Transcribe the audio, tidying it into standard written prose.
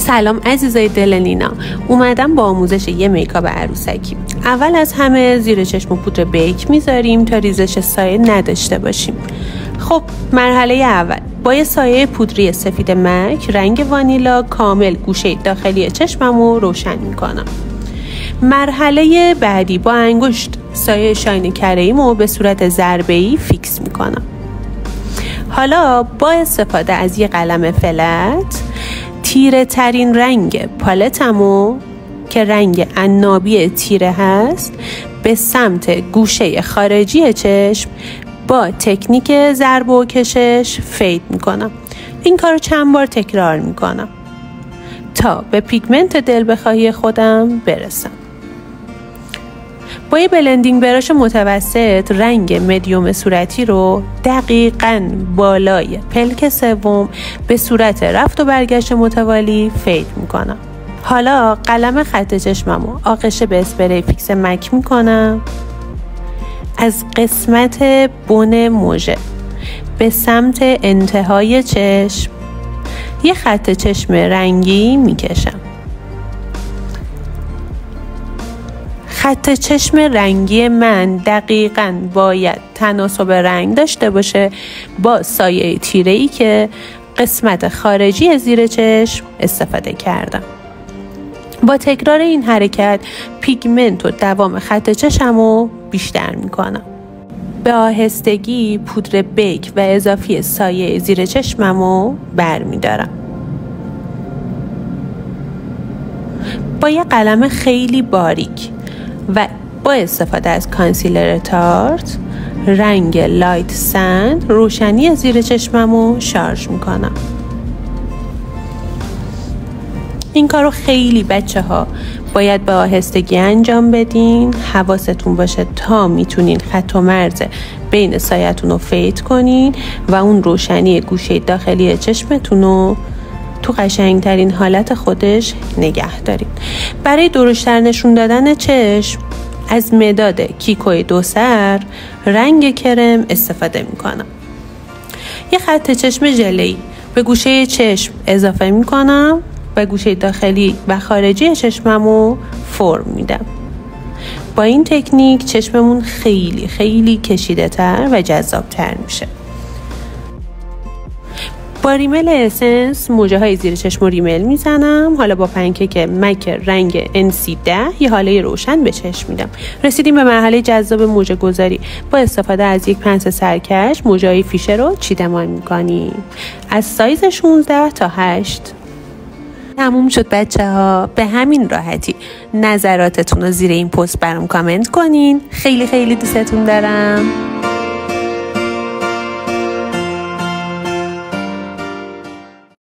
سلام عزیزای دل نینا، اومدم با آموزش یه میکاپ عروسکی. اول از همه زیر چشم پودر بیک میذاریم تا ریزش سایه نداشته باشیم. خب مرحله اول با یه سایه پودری سفید مک رنگ وانیلا کامل گوشه داخلی چشممو روشن میکنم. مرحله بعدی با انگشت سایه شاین کره‌ایمو به صورت ضربه‌ای فیکس میکنم. حالا با استفاده از یه قلم فلت تیره ترین رنگ پالتمو که رنگ عنابی تیره هست به سمت گوشه خارجی چشم با تکنیک ضرب و کشش فید میکنم. این کارو چند بار تکرار میکنم تا به پیگمنت دل بخواهی خودم برسم. با یه بلندینگ براش متوسط رنگ مدیوم صورتی رو دقیقاً بالای پلک سوم به صورت رفت و برگشت متوالی فید میکنم. حالا قلم خط چشممو آغشته به اسپری فیکس مک میکنم. از قسمت بن مژه به سمت انتهای چشم یه خط چشم رنگی میکشم. خط چشم رنگی من دقیقاً باید تناسب رنگ داشته باشه با سایه تیره‌ای که قسمت خارجی زیر چشم استفاده کردم. با تکرار این حرکت پیگمنت و دوام خط چشمو بیشتر میکنم. به آهستگی پودر بیک و اضافی سایه زیر چشممو برمیدارم. با یه قلم خیلی باریک و با استفاده از کانسیلر تارت رنگ لایت سند روشنی زیر چشممو شارژ میکنم. این کارو خیلی بچه‌ها باید به آهستگی انجام بدین. حواستون باشه تا میتونین خط و مرز بین سایه‌تون رو فید کنین و اون روشنی گوشه داخلی چشمتون رو تو قشنگترین حالت خودش نگه دارین. برای درشتر نشون دادن چشم از مداد کیکوی دو سر رنگ کرم استفاده میکنم. یه خط چشم ژله‌ای به گوشه چشم اضافه میکنم و گوشه داخلی و خارجی چشممو فرم میدم. با این تکنیک چشممون خیلی خیلی کشیده تر و جذاب تر میشه. با ریمل اسنس موجه های زیر چشم ریمل میزنم. حالا با پنکیک مک رنگ NC10 یه حاله روشن به چشم میدم. رسیدیم به مرحله جذاب موجه گذاری. با استفاده از یک پنسل سرکش موجه های فیشه رو چیدمان میکنیم از سایز 16 تا 8. تموم شد بچه ها. به همین راحتی نظراتتون رو زیر این پست برام کامنت کنین. خیلی خیلی دوستتون دارم.